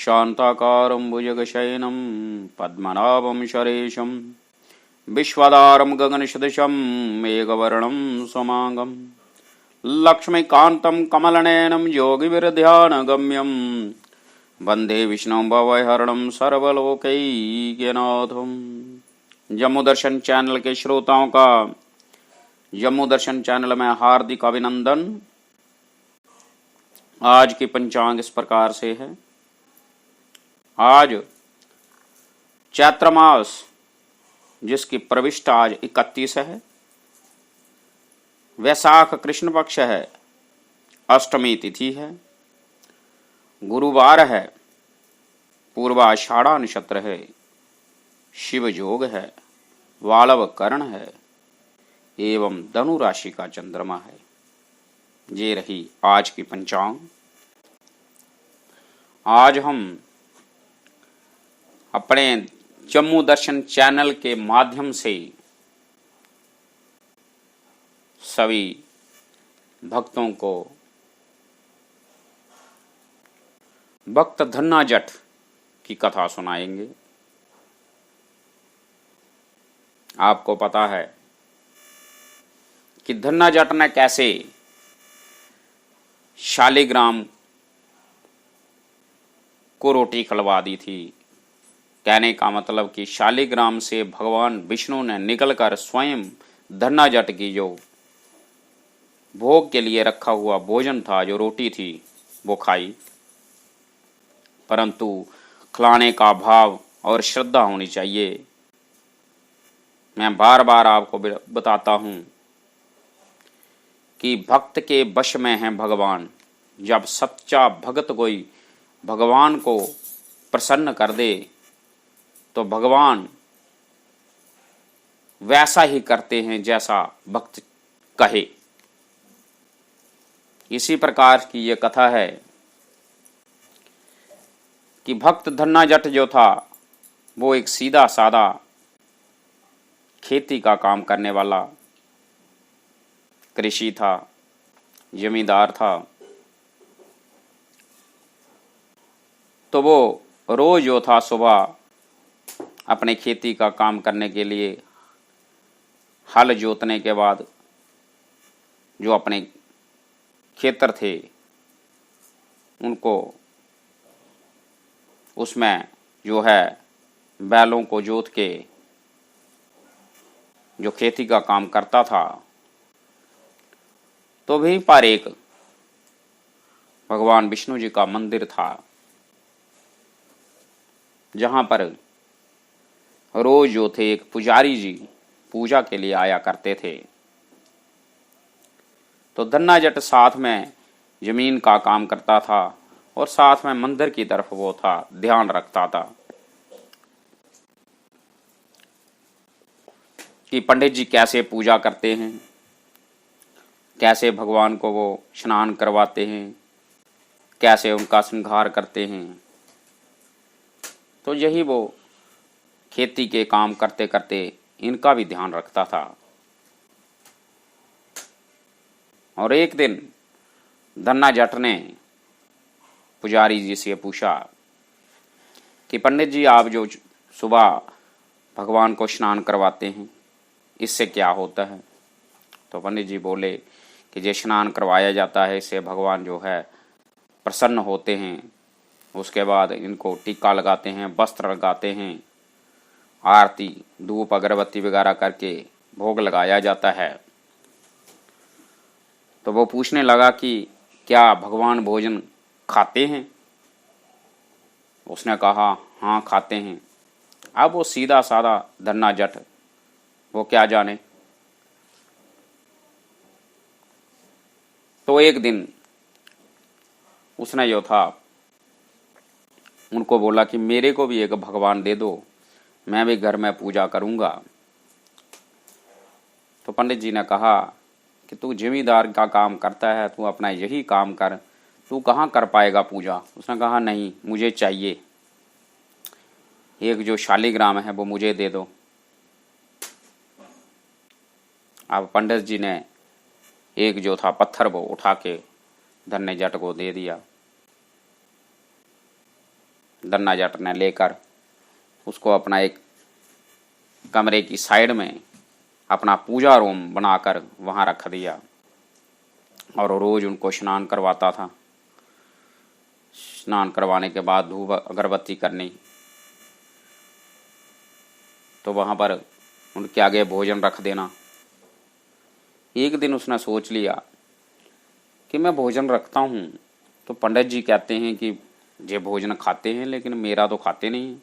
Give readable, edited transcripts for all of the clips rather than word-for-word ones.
शान्ताकारं भुजगशयनं पद्मनाभं शरेशं विश्वदारं गगनसदृशं मेघवर्णं समागं लक्ष्मीकान्तं कमलनयनं योगिभिर्ध्यानगम्यं वन्दे विष्णुं भवहरणं सर्वलोकैकनाथं। जम्मू दर्शन चैनल के श्रोताओं का जम्मू दर्शन चैनल में हार्दिक अभिनंदन। आज की पंचांग इस प्रकार से है। आज चैत्र मास जिसकी प्रविष्टा आज 31 है, वैशाख कृष्ण पक्ष है, अष्टमी तिथि है, गुरुवार है, पूर्वाषाढ़ा नक्षत्र है, शिव योग है, वालव करण है एवं धनु राशि का चंद्रमा है। ये रही आज की पंचांग। आज हम अपने जम्मू दर्शन चैनल के माध्यम से सभी भक्तों को भक्त धन्ना जट की कथा सुनाएंगे। आपको पता है कि धन्ना जट ने कैसे शालिग्राम को रोटी खिलवा दी थी। कहने का मतलब कि शालिग्राम से भगवान विष्णु ने निकलकर स्वयं धन्ना जट की जो भोग के लिए रखा हुआ भोजन था, जो रोटी थी, वो खाई। परंतु खिलाने का भाव और श्रद्धा होनी चाहिए। मैं बार बार आपको बताता हूं कि भक्त के वश में है भगवान। जब सच्चा भक्त कोई भगवान को प्रसन्न कर दे तो भगवान वैसा ही करते हैं जैसा भक्त कहे। इसी प्रकार की ये कथा है कि भक्त धन्ना जट जो था वो एक सीधा सादा खेती का काम करने वाला कृषि था, जमींदार था। तो वो रोज जो था सुबह अपने खेती का काम करने के लिए हल जोतने के बाद जो अपने खेतर थे उनको उसमें जो है बैलों को जोत के जो खेती का काम करता था। तो भी पर एक भगवान विष्णु जी का मंदिर था जहां पर रोज जो थे एक पुजारी जी पूजा के लिए आया करते थे। तो धन्ना जट साथ में जमीन का काम करता था और साथ में मंदिर की तरफ वो था, ध्यान रखता था कि पंडित जी कैसे पूजा करते हैं, कैसे भगवान को वो स्नान करवाते हैं, कैसे उनका श्रृंगार करते हैं। तो यही वो खेती के काम करते करते इनका भी ध्यान रखता था। और एक दिन धन्ना जट ने पुजारी जी से पूछा कि पंडित जी, आप जो सुबह भगवान को स्नान करवाते हैं इससे क्या होता है? तो पंडित जी बोले कि जो स्नान करवाया जाता है इससे भगवान जो है प्रसन्न होते हैं। उसके बाद इनको टीका लगाते हैं, वस्त्र लगाते हैं, आरती धूप अगरबत्ती वगैरह करके भोग लगाया जाता है। तो वो पूछने लगा कि क्या भगवान भोजन खाते हैं? उसने कहा हाँ खाते हैं। अब वो सीधा साधा धन्ना जट वो क्या जाने। तो एक दिन उसने जो था उनको बोला कि मेरे को भी एक भगवान दे दो, मैं भी घर में पूजा करूंगा। तो पंडित जी ने कहा कि तू जमींदार का काम करता है, तू अपना यही काम कर, तू कहाँ कर पाएगा पूजा। उसने कहा नहीं, मुझे चाहिए, एक जो शालिग्राम है वो मुझे दे दो। अब पंडित जी ने एक जो था पत्थर वो उठा के धन्ने जट को दे दिया। धन्ना जट ने लेकर उसको अपना एक कमरे की साइड में अपना पूजा रूम बनाकर वहाँ रख दिया और रोज उनको स्नान करवाता था। स्नान करवाने के बाद धूप अगरबत्ती करनी, तो वहाँ पर उनके आगे भोजन रख देना। एक दिन उसने सोच लिया कि मैं भोजन रखता हूँ तो पंडित जी कहते हैं कि ये भोजन खाते हैं, लेकिन मेरा तो खाते नहीं हैं।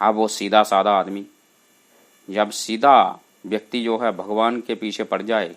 अब वो सीधा साधा आदमी, जब सीधा व्यक्ति जो है भगवान के पीछे पड़ जाए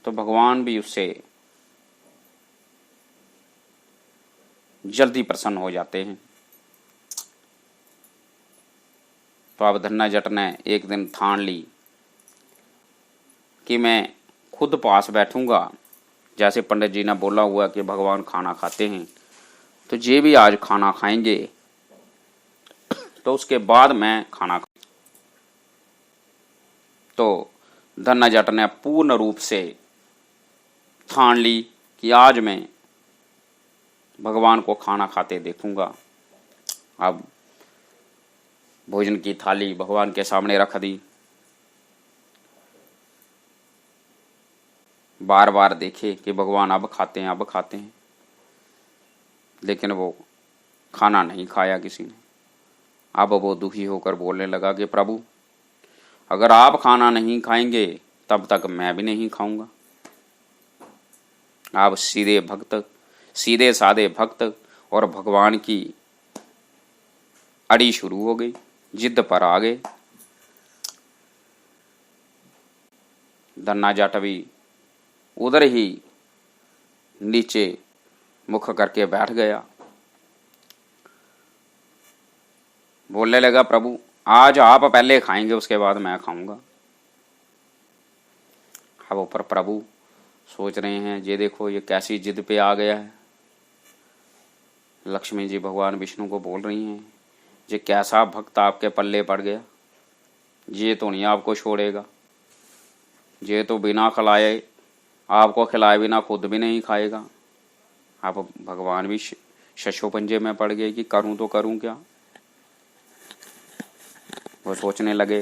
तो भगवान भी उससे जल्दी प्रसन्न हो जाते हैं। तो अब धन्ना जट ने एक दिन ठान ली कि मैं खुद पास बैठूंगा, जैसे पंडित जी ने बोला हुआ कि भगवान खाना खाते हैं, तो ये भी आज खाना खाएंगे, तो उसके बाद मैं खाना तो धन्ना जट ने पूर्ण रूप से ठान ली कि आज मैं भगवान को खाना खाते देखूंगा। अब भोजन की थाली भगवान के सामने रख दी। बार बार देखे कि भगवान अब खाते हैं, अब खाते हैं, लेकिन वो खाना नहीं खाया किसी ने। अब वो दुखी होकर बोलने लगा कि प्रभु, अगर आप खाना नहीं खाएंगे तब तक मैं भी नहीं खाऊंगा। आप सीधे साधे भक्त और भगवान की अड़ी शुरू हो गई, जिद पर आ गए। धन्ना जट भी उधर ही नीचे मुख करके बैठ गया। बोलने लगा, प्रभु आज आप पहले खाएंगे, उसके बाद मैं खाऊंगा। अब ऊपर प्रभु सोच रहे हैं, ये देखो ये कैसी जिद पे आ गया है। लक्ष्मी जी भगवान विष्णु को बोल रही हैं, ये कैसा भक्त आपके पल्ले पड़ गया, ये तो नहीं आपको छोड़ेगा, ये तो बिना खिलाए, आपको खिलाए बिना खुद भी नहीं खाएगा। अब भगवान भी शशो पंजे में पड़ गए कि करूं तो करूं क्या। वो सोचने लगे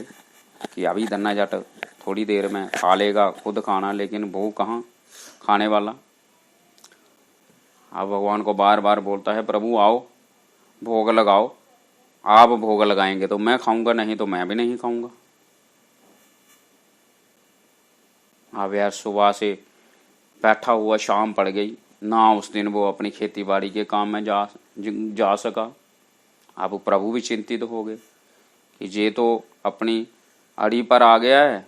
कि अभी धन्ना जट थोड़ी देर में खा लेगा खुद खाना, लेकिन वो कहाँ खाने वाला। अब भगवान को बार बार बोलता है, प्रभु आओ भोग लगाओ, आप भोग लगाएंगे तो मैं खाऊंगा, नहीं तो मैं भी नहीं खाऊंगा। अब यार सुबह से बैठा हुआ शाम पड़ गई ना, उस दिन वो अपनी खेती बाड़ी के काम में जा सका। अब प्रभु भी चिंतित हो गए कि ये तो अपनी अड़ी पर आ गया है,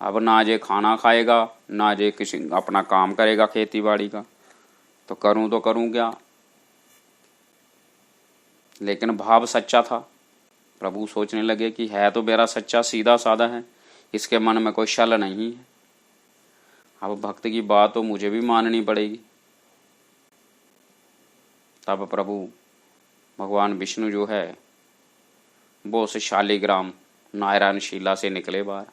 अब ना ये खाना खाएगा ना ये किसी अपना काम करेगा खेती बाड़ी का, तो करूं क्या। लेकिन भाव सच्चा था। प्रभु सोचने लगे कि है तो मेरा सच्चा सीधा साधा है, इसके मन में कोई छल नहीं है। अब भक्त की बात तो मुझे भी माननी पड़ेगी। तब प्रभु भगवान विष्णु जो है वो उस शालिग्राम नारायण शिला से निकले बाहर,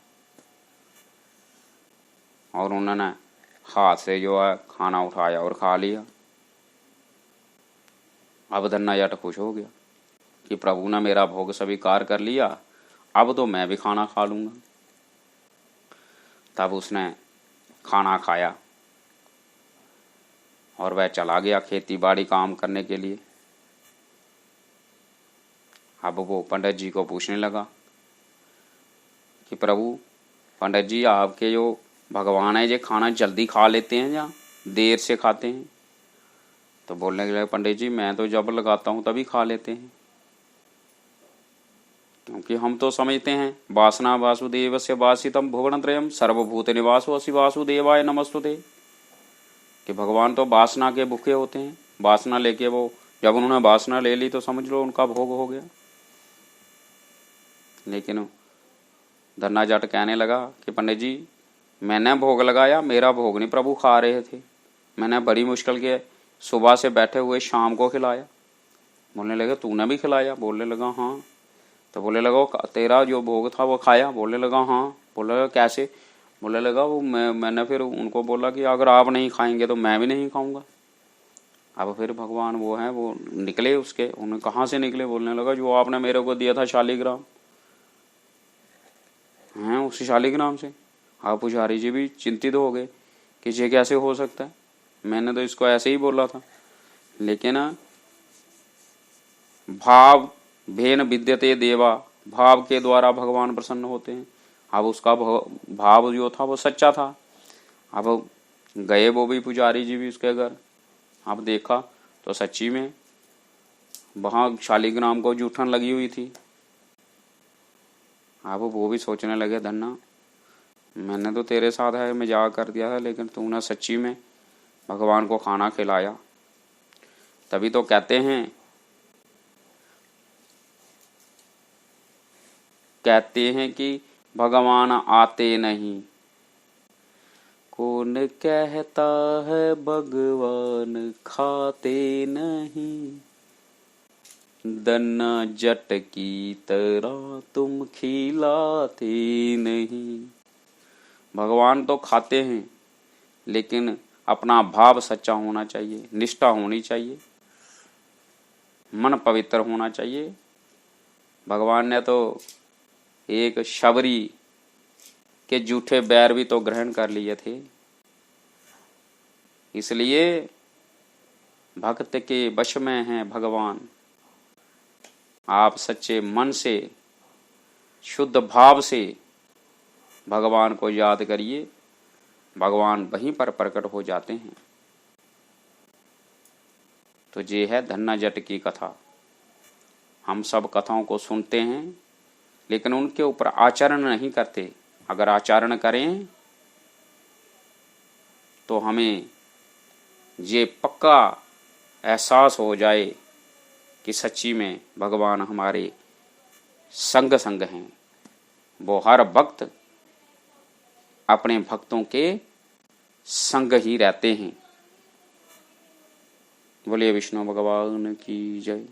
और उन्होंने हाथ से जो है खाना उठाया और खा लिया। अब धन्ना जट खुश हो गया कि प्रभु ने मेरा भोग स्वीकार कर लिया, अब तो मैं भी खाना खा लूंगा। तब उसने खाना खाया और वह चला गया खेती बाड़ी काम करने के लिए। अब वो पंडित जी को पूछने लगा कि प्रभु, पंडित जी आपके जो भगवान है ये खाना जल्दी खा लेते हैं या देर से खाते हैं? तो बोलने लगे, पंडित जी मैं तो जब लगाता हूँ तभी खा लेते हैं, क्योंकि हम तो समझते हैं वासना वासुदेवस्य वासितम भुवनत्रयम् सर्वभूत निवासो असि वासुदेवाय नमस्तुते, कि भगवान तो वासना के भूखे होते हैं। वासना लेके वो जब उन्होंने वासना ले ली तो समझ लो उनका भोग हो गया। लेकिन धन्ना जट कहने लगा कि पंडित जी मैंने भोग लगाया, मेरा भोग नहीं प्रभु खा रहे थे, मैंने बड़ी मुश्किल के सुबह से बैठे हुए शाम को खिलाया। बोलने लगे तूने भी खिलाया? बोलने लगा हाँ। तो बोले लगा तेरा जो भोग था वो खाया? बोलने लगा हाँ। बोले लगा कैसे? बोले लगा वो मैंने फिर उनको बोला कि अगर आप नहीं खाएंगे तो मैं भी नहीं खाऊंगा। अब फिर भगवान वो हैं, वो निकले उसके, उन्हें कहाँ से निकले, बोलने लगा जो आपने मेरे को दिया था शालिग्राम, हैं उसी शालिग्राम से। आप पुजारी जी भी चिंतित हो गए कि ये कैसे हो सकता है, मैंने तो इसको ऐसे ही बोला था। लेकिन भाव भेन विद्यते देवा, भाव के द्वारा भगवान प्रसन्न होते हैं। अब उसका भाव जो था वो सच्चा था। अब गए वो भी, पुजारी जी भी उसके घर। अब देखा तो सच्ची में वहां शालिग्राम को जूठन लगी हुई थी। अब वो भी सोचने लगे, धन्ना मैंने तो तेरे साथ है मजाक कर दिया था, लेकिन तूने सच्ची में भगवान को खाना खिलाया। तभी तो कहते हैं कि भगवान आते नहीं। कौन कहता है भगवान खाते नहीं, दन्ना जट की तरह तुम खिलाते नहीं। भगवान तो खाते हैं, लेकिन अपना भाव सच्चा होना चाहिए, निष्ठा होनी चाहिए, मन पवित्र होना चाहिए। भगवान ने तो एक शबरी के जूठे बैर भी तो ग्रहण कर लिए थे। इसलिए भक्त के वश में हैं भगवान। आप सच्चे मन से, शुद्ध भाव से भगवान को याद करिए, भगवान वहीं पर प्रकट हो जाते हैं। तो ये है धन्ना जट की कथा। हम सब कथाओं को सुनते हैं, लेकिन उनके ऊपर आचरण नहीं करते। अगर आचरण करें तो हमें ये पक्का एहसास हो जाए कि सच्ची में भगवान हमारे संग संग हैं। वो हर वक्त अपने भक्तों के संग ही रहते हैं। बोलिए विष्णु भगवान की जय।